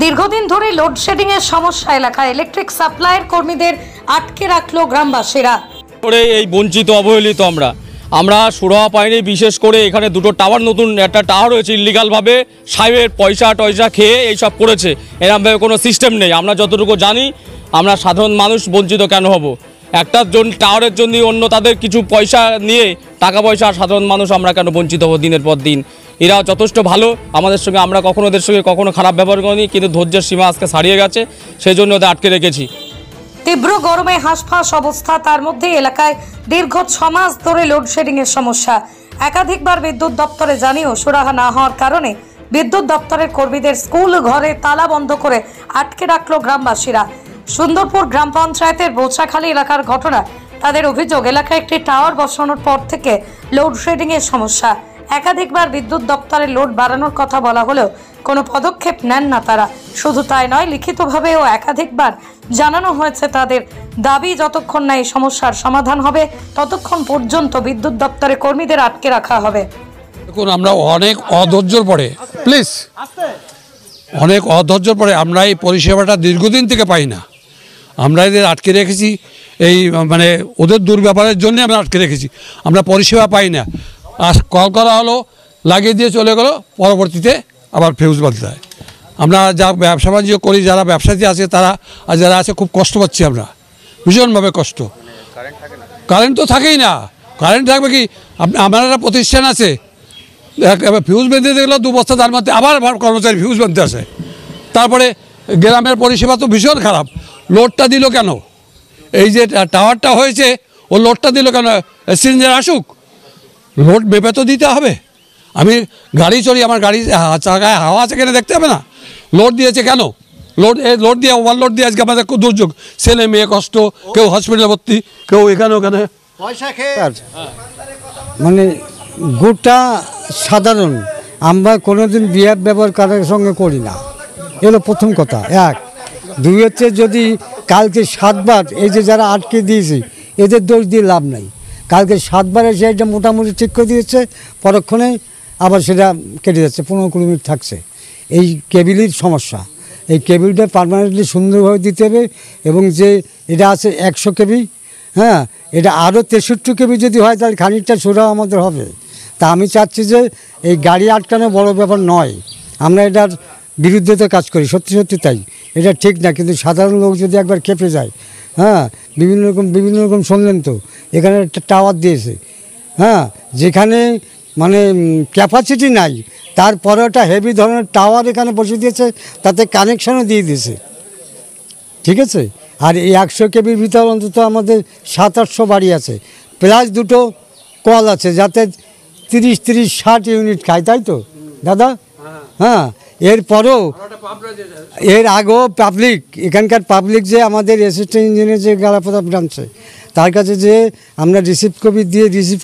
দীর্ঘদিন ধরে লোডশেডিং এর সমস্যা এলাকায় ইলেকট্রিক সাপ্লাইয়ের কর্মীদের আটকে রাখলো গ্রামবাসীরা। এই বঞ্চিত অবহেলিত আমরা সুরাহা পাইনি। বিশেষ করে এখানে দুটো টাওয়ার, নতুন একটা টাওয়ার হয়েছে ইলিগালভাবে, সাহেবের পয়সা টয়সা খেয়ে এইসব করেছে। এরকমভাবে কোনো সিস্টেম নেই। আমরা যতটুকু জানি, আমরা সাধারণ মানুষ বঞ্চিত কেন হব? একটা টাওয়ারের জন্য অন্য তাদের কিছু পয়সা নিয়ে টাকা পয়সা, সাধারণ মানুষ আমরা কেন বঞ্চিত হব দিনের পর দিন? এরা যথেষ্ট ভালো আমাদের সঙ্গে, আমরা কখনো ওদের সঙ্গে কখনো খারাপ ব্যবহার করিনি, কিন্তু ধৈর্যের সীমা আজকে ছাড়িয়ে গেছে, সেই জন্য ওদের আটকে রেখেছি। তীব্র গরমে হাঁসফাঁস অবস্থা, তার মধ্যে এলাকায় দীর্ঘ 6 মাস ধরে লোডশেডিং এর সমস্যা। একাধিকবার বিদ্যুৎ দপ্তরে জানিয়েও সুরাহা না হওয়ার কারণে বিদ্যুৎ দপ্তরের কর্মীদের স্কুল ঘরে তালা বন্ধ করে আটকে রাখলো গ্রামবাসীরা। সুন্দরপুর গ্রাম পঞ্চায়েতের বোচাখালী এলাকার ঘটনা। তাদের অভিযোগ, এলাকায় একটি টাওয়ার বসানোর পর থেকে লোডশেডিং এর সমস্যা। একাধিকবার বিদ্যুৎ দপ্তরের লোড বাড়ানোর কথা বলা হলেও কোনো পদক্ষেপ নেন না তারা। শুধু তাই নয়, লিখিতভাবেও একাধিকবার জানানো হয়েছে তাদের দাবি যতক্ষণ না এই সমস্যার সমাধান হবে ততক্ষণ পর্যন্ত বিদ্যুৎ দপ্তরে কর্মীদের আটকে রাখা হবে। দেখুন, আমরা অনেক অধৈর্যর পরে আমরা এই পরিষেবাটা দীর্ঘদিন থেকে পাই না। আমরা এদের আটকে রেখেছি, এই মানে ওদের দুর্ব্যবহারের জন্য আমরা আটকে রেখেছি। আমরা পরিষেবা পাই না। আর কল করা হলো, লাগিয়ে দিয়ে চলে গেলো, পরবর্তীতে আবার ফিউজ বলতে হয়। আমরা যা ব্যবসা বাণিজ্য করি, যারা ব্যবসায়ী আছে তারা আর যারা আছে, খুব কষ্ট পাচ্ছি আমরা, ভীষণভাবে কষ্ট। কারেন্ট তো থাকেই না। কারেন্ট থাকবে কি? আমার একটা প্রতিষ্ঠান আছে, ফিউজ বেঁধে দেখলো 2 বস্তা, তার মধ্যে আবার কর্মচারী ফিউজ বাঁধতে আসে। তারপরে গ্রামের পরিষেবা তো ভীষণ খারাপ। লোডটা দিল কেন? এই যে টাওয়ারটা হয়েছে, ও লোডটা দিল কেন? সিলিন্ডার আসুক, লোড মেপে তো দিতে হবে। আমি গাড়ি চড়ি, আমার গাড়ি চাকায় হাওয়া আছে কেন দেখতে হবে না? লোড দিয়েছে কেন? লোড দিয়ে ওভারলোড দিয়ে আজকে আমাদের খুব দুর্যোগ। ছেলে মেয়ে কষ্ট, কেউ হসপিটালে ভর্তি, কেউ এখানে ওখানে পয়সা খেয়ে। মানে গোটা সাধারণ আমরা কোনোদিন বিয়ার ব্যবহার কারোর সঙ্গে করি না, এলো প্রথম কথা। 1, 2 হচ্ছে, যদি কালকে 7 বার এই যে যারা আটকে দিয়েছি, এদের দোষ দিয়ে লাভ নাই। কালকে 7 বার এসে এটা মোটামুটি ঠিক করে দিয়েছে, পরক্ষণে আবার সেটা কেটে যাচ্ছে, 15-20 মিনিট থাকছে। এই কেবিলের সমস্যা। এই কেবিলটা পার্মানেন্টলি সুন্দরভাবে দিতে হবে। এবং যে এটা আছে 100 কেবি, হ্যাঁ, এটা আরও 63 কেবি যদি হয়, তাহলে খানিকটা সুরাহা আমাদের হবে। তা আমি চাচ্ছি যে এই গাড়ি আটকানো বড় ব্যাপার নয়, আমরা এটার বিরুদ্ধে তো কাজ করি, সত্যি সত্যি তাই। এটা ঠিক না, কিন্তু সাধারণ লোক যদি একবার খেপে যায়, হ্যাঁ, বিভিন্ন রকম শুনলেন তো, এখানে একটা টাওয়ার দিয়েছে, হ্যাঁ, যেখানে মানে ক্যাপাসিটি নাই, তারপরে একটা হেভি ধরনের টাওয়ার এখানে বসে দিয়েছে, তাতে কানেকশনও দিয়ে দিয়েছে, ঠিক আছে। আর এই 100 কেবির ভিতর অন্তত আমাদের 700-800 বাড়ি আছে, প্লাস 2টো কল আছে, যাতে 30-60 ইউনিট খায়, তাই তো দাদা? হ্যাঁ, এরপরেও এর আগেও পাবলিক, এখানকার পাবলিক যে আমাদের অ্যাসিস্ট্যান্ট ইঞ্জিনিয়ার যে গালাপোতা ব্রাঞ্চে, তার কাছে যে আমরা রিসিভ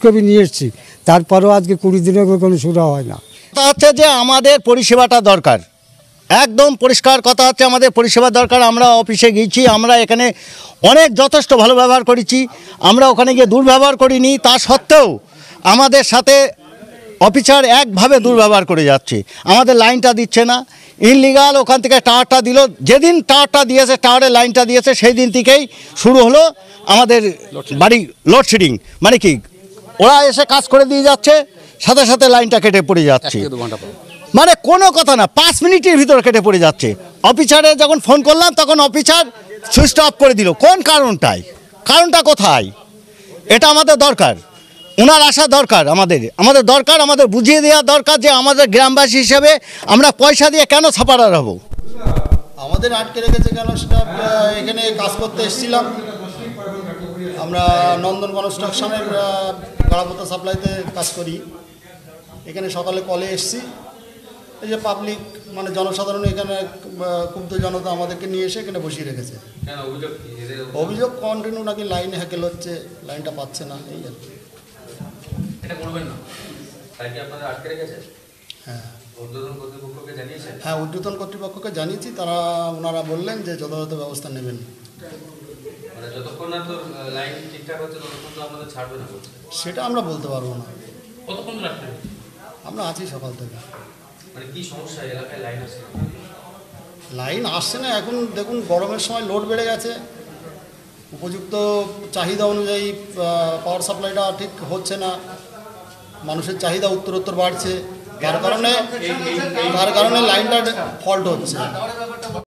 কপি নিয়ে এসেছি, তারপরেও আজকে 20 দিনের কোনো সুরাহা হয় না। কথা হচ্ছে যে আমাদের পরিষেবাটা দরকার, একদম পরিষ্কার কথা হচ্ছে আমাদের পরিষেবা দরকার। আমরা অফিসে গিয়েছি, আমরা এখানে অনেক যথেষ্ট ভালো ব্যবহার করেছি, আমরা ওখানে গিয়ে দুর্ব্যবহার করিনি। তা সত্ত্বেও আমাদের সাথে অফিসার একভাবে দুর্ব্যবহার করে যাচ্ছে, আমাদের লাইনটা দিচ্ছে না, ইনলিগাল ওখান থেকে টাওয়ারটা দিল। যেদিন টাওয়ারটা দিয়েছে, টাওয়ারের লাইনটা দিয়েছে, সেই দিন থেকেই শুরু হলো আমাদের বাড়ি লোডশেডিং। মানে কি, ওরা এসে কাজ করে দিয়ে যাচ্ছে, সাথে সাথে লাইনটা কেটে পড়ে যাচ্ছে, মানে কোনো কথা না, 5 মিনিটের ভিতরে কেটে পড়ে যাচ্ছে। অফিসারে যখন ফোন করলাম, তখন অফিসার সুইচ অফ করে দিল। কোন কারণটা কোথায়? এটা আমাদের দরকার, ওনার আসা দরকার, আমাদের দরকার, আমাদের বুঝিয়ে দেওয়া দরকার যে আমাদের গ্রামবাসী হিসেবে আমরা পয়সা দিয়ে কেন ছাপাড়ার হব। আমাদের আটকে রেখেছে কেন, সেটা এখানে কাজ করতে এসেছিলাম। আমরা নন্দন কনস্ট্রাকশনের গাড়াপোতা সাপ্লাইতে কাজ করি। এখানে সকালে কলে এসেছি, এই যে পাবলিক মানে জনসাধারণ এখানে ক্ষুব্ধ জনতা আমাদেরকে নিয়ে এসে এখানে বসিয়ে রেখেছে। অভিযোগ কন্টিনিউ নাকি লাইন হ্যাকেল হচ্ছে, লাইনটা পাচ্ছে না, এই আর কি। হ্যাঁ, ঊর্ধ্বতন কর্তৃপক্ষকে জানিয়েছি, ওনারা বললেন যে যথাযথ ব্যবস্থা নেবেন। সেটা আমরা বলতে পারবো না, আমরা আছি সকাল থেকে। লাইন আসছে না এখন। দেখুন গরমের সময় লোড বেড়ে গেছে, উপযুক্ত চাহিদা অনুযায়ী পাওয়ার সাপ্লাইটা ঠিক হচ্ছে না, মানুষের চাহিদা উত্তরোত্তর বাড়ছে, তার কারণে লাইনটা ফল্ট হচ্ছে।